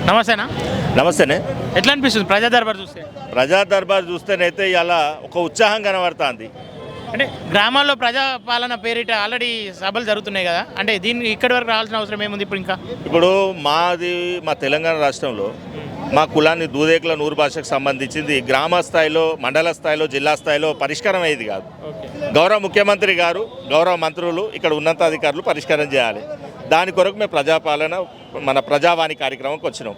నమస్తేనా. నమస్తేనే. ఎట్లా అనిపిస్తుంది ప్రజా దర్బార్ చూస్తే? ప్రజా దర్బార్ చూస్తేనైతే ఇలా ఒక ఉత్సాహం కనబడుతుంది. అంటే గ్రామాల్లో ప్రజా పాలన పేరిట ఆల్రెడీ సభలు జరుగుతున్నాయి కదా, అంటే దీన్ని ఇక్కడి వరకు రావాల్సిన అవసరం ఏముంది ఇప్పుడు? ఇప్పుడు మా తెలంగాణ రాష్ట్రంలో మా కులాన్ని దూదేకుల నూరు భాషకు సంబంధించింది గ్రామ స్థాయిలో, మండల స్థాయిలో, జిల్లా స్థాయిలో పరిష్కారం అయ్యేది కాదు. గౌరవ ముఖ్యమంత్రి గారు, గౌరవ మంత్రులు, ఇక్కడ ఉన్నతాధికారులు పరిష్కారం చేయాలి. దాని కొరకు మేము ప్రజాపాలన మన ప్రజావాణి కార్యక్రమంకి వచ్చినాం.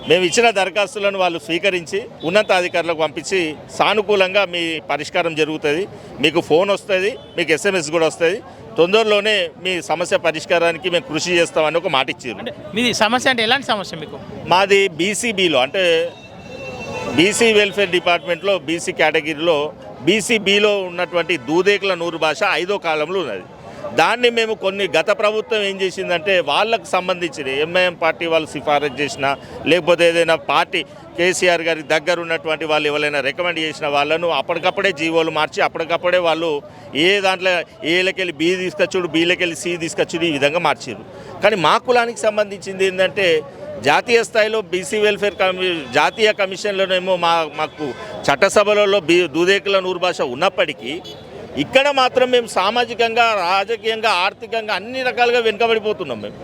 మేము ఇచ్చిన దరఖాస్తులను వాళ్ళు స్వీకరించి ఉన్నతాధికారులకు పంపించి సానుకూలంగా మీ పరిష్కారం జరుగుతుంది, మీకు ఫోన్ వస్తుంది, మీకు SMS కూడా వస్తుంది, తొందరలోనే మీ సమస్య పరిష్కారానికి మేము కృషి చేస్తామని ఒక మాట ఇచ్చారు. మీది సమస్య అంటే ఎలాంటి సమస్య మీకు? మాది BCBలో అంటే బీసీ వెల్ఫేర్ డిపార్ట్మెంట్లో BC కేటగిరీలో BCBలో ఉన్నటువంటి దూదేకుల నూరు భాష 5వ కాలంలో ఉన్నది. దాన్ని మేము గత ప్రభుత్వం ఏం చేసిందంటే వాళ్ళకు సంబంధించిన MIM పార్టీ వాళ్ళు సిఫారసు చేసినా, లేకపోతే ఏదైనా పార్టీ కేసీఆర్ గారి దగ్గర ఉన్నటువంటి వాళ్ళు ఎవరైనా రికమెండ్ చేసిన వాళ్ళను అప్పటికప్పుడే జీవోలు మార్చి అప్పటికప్పుడే వాళ్ళు ఏ దాంట్లో ఏలకెళ్ళి B తీసుకొచ్చుడు, Bలకెళ్ళి C తీసుకొచ్చుడు, ఈ విధంగా మార్చారు. కానీ మా కులానికి సంబంధించింది ఏంటంటే జాతీయ స్థాయిలో BC వెల్ఫేర్ జాతీయ కమిషన్లోనేమో మాకు చట్టసభలలో దూదేకుల నూరు భాష ఉన్నప్పటికీ ఇక్కడ మాత్రం మేము సామాజికంగా, రాజకీయంగా, ఆర్థికంగా అన్ని రకాలుగా వెనుకబడిపోతున్నాం. మేము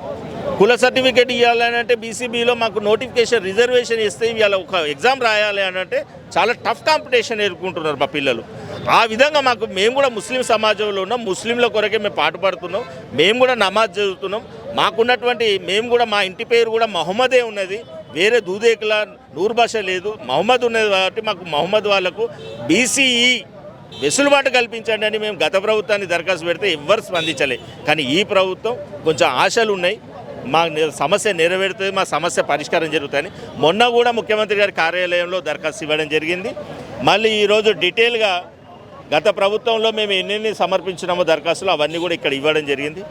కుల సర్టిఫికేట్ ఇవ్వాలని అంటే BCBలో మాకు నోటిఫికేషన్ రిజర్వేషన్ ఇస్తే ఇవాళ ఒక ఎగ్జామ్ రాయాలి అని అంటే చాలా టఫ్ కాంపిటీషన్ ఎదుర్కొంటున్నారు మా పిల్లలు. ఆ విధంగా మేము కూడా ముస్లిం సమాజంలో ఉన్నాం, ముస్లింల కొరకే మేము పాటుపడుతున్నాం, మేము కూడా నమాజ్ చదువుతున్నాం. మాకున్నటువంటి మా ఇంటి పేరు కూడా మహమ్మదే ఉన్నది, వేరే దూదేకుల నూరు భాష లేదు, మహమ్మద్ ఉన్నది. కాబట్టి మాకు మహమ్మద్ వాళ్ళకు BCE వెసులుబాటు కల్పించండి అని మేము గత ప్రభుత్వాన్ని దరఖాస్తు పెడితే ఎవ్వరు స్పందించలే. కానీ ఈ ప్రభుత్వం కొంచెం ఆశలు ఉన్నాయి, మా సమస్య నెరవేరుతుంది, మా సమస్య పరిష్కారం జరుగుతాయని మొన్న కూడా ముఖ్యమంత్రి గారి కార్యాలయంలో దరఖాస్తు ఇవ్వడం జరిగింది. మళ్ళీ ఈరోజు డీటెయిల్గా గత ప్రభుత్వంలో మేము ఎన్ని సమర్పించినామో దరఖాస్తులు అవన్నీ కూడా ఇక్కడ ఇవ్వడం జరిగింది.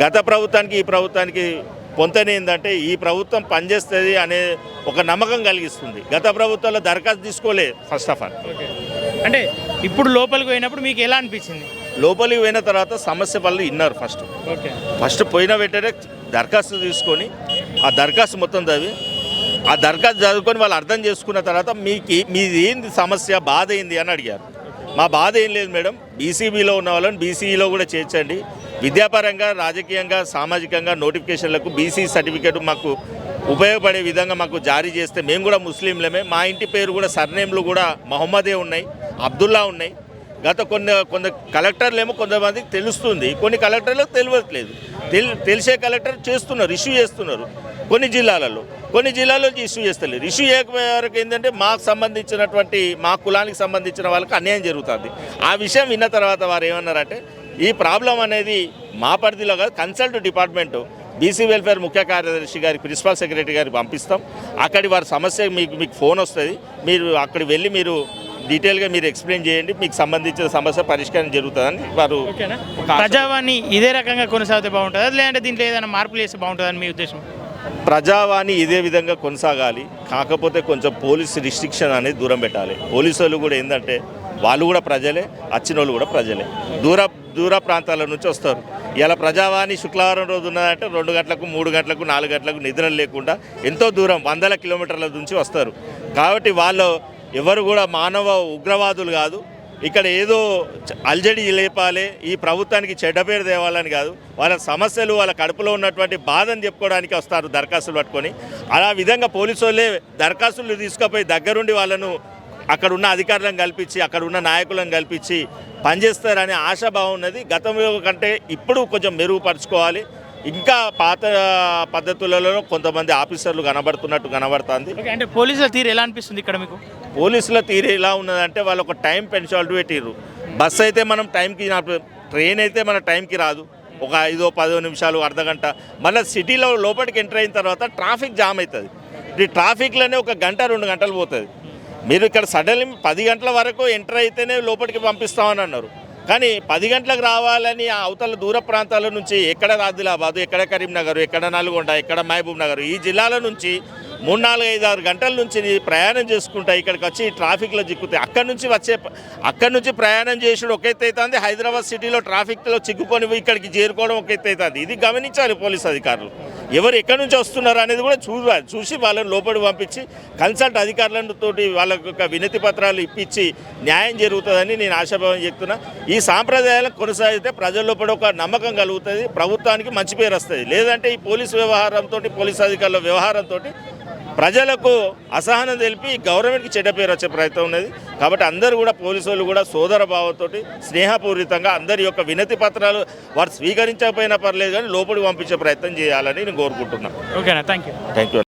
గత ప్రభుత్వానికి ఈ ప్రభుత్వానికి పొంతనే ఏంటంటే ఈ ప్రభుత్వం పనిచేస్తుంది అనే ఒక నమ్మకం కలిగిస్తుంది. గత ప్రభుత్వంలో దరఖాస్తు తీసుకోలే ఫస్ట్ ఆఫ్ ఆల్. అంటే ఇప్పుడు లోపలికి పోయినప్పుడు మీకు ఎలా అనిపించింది? లోపలికి పోయిన తర్వాత సమస్య వాళ్ళు విన్నారు. ఫస్ట్ పోయిన వెంటనే దరఖాస్తు తీసుకొని ఆ దరఖాస్తు మొత్తం చదివి ఆ దరఖాస్తు చదువుకొని వాళ్ళు అర్థం చేసుకున్న తర్వాత మీది ఏంది సమస్య, బాధ ఏంది అని అడిగారు. మా బాధ ఏం లేదు మేడం, BCBలో ఉన్న వాళ్ళని BCEలో కూడా చేర్చండి, విద్యాపరంగా, రాజకీయంగా, సామాజికంగా నోటిఫికేషన్లకు BC సర్టిఫికేట్ మాకు ఉపయోగపడే విధంగా మాకు జారీ చేస్తే మేము కూడా ముస్లింలమే, మా ఇంటి పేరు కూడా సర్నేమ్లు కూడా మహమ్మదే ఉన్నాయి, అబ్దుల్లా ఉన్నాయి. గత కొన్ని కలెక్టర్లేమో కొంతమందికి తెలుస్తుంది, కొన్ని కలెక్టర్లకు తెలియట్లేదు. తెలిసే కలెక్టర్ చేస్తున్నారు, ఇష్యూ చేస్తున్నారు. కొన్ని జిల్లాలలో ఇష్యూ చేస్తలేరు. ఇష్యూ చేయకపోయే వరకు ఏంటంటే మాకు సంబంధించినటువంటి మా కులానికి సంబంధించిన వాళ్ళకి అన్యాయం జరుగుతుంది. ఆ విషయం విన్న తర్వాత వారు ఏమన్నారంటే ఈ ప్రాబ్లం అనేది మా పరిధిలో కాదు, కన్సల్ట్ డిపార్ట్మెంటు BC వెల్ఫేర్ ముఖ్య కార్యదర్శి గారి, ప్రిన్సిపల్ సెక్రటరీ గారికి పంపిస్తాం. అక్కడి వారి సమస్య మీకు ఫోన్ వస్తుంది, మీరు అక్కడికి వెళ్ళి మీరు డీటెయిల్గా మీరు ఎక్స్ప్లెయిన్ చేయండి, మీకు సంబంధించిన సమస్య పరిష్కారం జరుగుతుందని వారు. ప్రజావాణి ఇదే రకంగా కొనసాగితే బాగుంటుందా, లేదంటే దీంట్లో ఏదైనా మార్పులు చేస్తే బాగుంటుందని మీ ఉద్దేశం? ప్రజావాణి ఇదే విధంగా కొనసాగాలి, కాకపోతే కొంచెం పోలీస్ రిస్ట్రిక్షన్ అనేది దూరం పెట్టాలి. పోలీసు వాళ్ళు కూడా ఏంటంటే వాళ్ళు కూడా ప్రజలే, వచ్చిన వాళ్ళు కూడా ప్రజలే, దూర ప్రాంతాల నుంచి వస్తారు. ఇలా ప్రజావాణి శుక్రవారం రోజు ఉన్నదంటే 2 గంటలకు, 3 గంటలకు, 4 గంటలకు నిద్రలు లేకుండా ఎంతో దూరం 100 కిలోమీటర్ల నుంచి వస్తారు. కాబట్టి వాళ్ళు ఎవరు కూడా మానవ ఉగ్రవాదులు కాదు. ఇక్కడ ఏదో అల్జడి లేపాలి, ఈ ప్రభుత్వానికి చెడ్డ పేరు తేవాలని కాదు, వాళ్ళ సమస్యలు, వాళ్ళ కడుపులో ఉన్నటువంటి బాధను చెప్పుకోవడానికి వస్తారు దరఖాస్తులు పట్టుకొని. అలా విధంగా పోలీసు వాళ్ళే దరఖాస్తులు తీసుకుపోయి దగ్గరుండి వాళ్ళను అక్కడున్న అధికారులను కల్పించి, అక్కడున్న నాయకులను కల్పించి పనిచేస్తారనే ఆశాభావం ఉన్నది. గతంలో కంటే ఇప్పుడు కొంచెం మెరుగుపరుచుకోవాలి. ఇంకా పాత పద్ధతులలో కొంతమంది ఆఫీసర్లు కనబడుతుంది. అంటే పోలీసుల తీరు ఎలా అనిపిస్తుంది ఇక్కడ మీకు? పోలీసుల తీరు ఎలా ఉన్నదంటే వాళ్ళు ఒక టైం పెన్షాలిటీ పెట్టిర్రు. బస్సు అయితే మనం టైంకి, ట్రైన్ అయితే మన టైంకి రాదు, ఒక 5-10 నిమిషాలు, అర్ధగంట. మళ్ళీ సిటీలో లోపలికి ఎంటర్ అయిన తర్వాత ట్రాఫిక్ జామ్ అవుతుంది. ఈ ట్రాఫిక్లోనే 1 గంట 2 గంటలు పోతుంది. మీరు ఇక్కడ సడన్లీ 10 గంటల వరకు ఎంటర్ అయితేనే లోపలికి పంపిస్తామని అన్నారు. కానీ 10 గంటలకు రావాలని అవతల దూర ప్రాంతాల నుంచి, ఎక్కడ ఆదిలాబాదు, ఎక్కడ కరీంనగర్, ఎక్కడ నల్గొండ, ఎక్కడ మహబూబ్ నగర్, ఈ జిల్లాల నుంచి 3, 4, 5, 6 గంటల నుంచి ప్రయాణం చేసుకుంటా ఇక్కడికి వచ్చి ట్రాఫిక్లో చిక్కుతాయి. అక్కడి నుంచి ప్రయాణం చేసుడు ఒక ఎత్తు అవుతుంది, హైదరాబాద్ సిటీలో ట్రాఫిక్లో చిక్కుకొని ఇక్కడికి చేరుకోవడం ఒక ఎత్తు అవుతుంది. ఇది గమనించాలి పోలీస్ అధికారులు. ఎవరు ఎక్కడి నుంచి వస్తున్నారు అనేది కూడా చూసి వాళ్ళని లోపలికి పంపించి కన్సల్ట్ అధికారులతో వాళ్ళ యొక్క వినతి పత్రాలు ఇప్పించి న్యాయం జరుగుతుందని నేను ఆశాభావం చెప్తున్నా. ఈ సాంప్రదాయాలను కొనసాగితే ప్రజల లోపల ఒక నమ్మకం కలుగుతుంది, ప్రభుత్వానికి మంచి పేరు వస్తుంది. లేదంటే ఈ పోలీసు వ్యవహారంతో, పోలీసు అధికారుల వ్యవహారంతో ప్రజలకు అసహనం తెలిపి గవర్నమెంట్కి చెడ్డ పేరు వచ్చే ప్రయత్నం ఉన్నది. కాబట్టి అందరూ కూడా పోలీసు వాళ్ళు కూడా సోదర భావంతో స్నేహపూరితంగా అందరి యొక్క వినతి పత్రాలు వారు స్వీకరించకపోయినా పర్లేదు కానీ లోపలికి పంపించే ప్రయత్నం చేయాలని నేను కోరుకుంటున్నాను. ఓకేనా, థ్యాంక్ యూ. Thank you.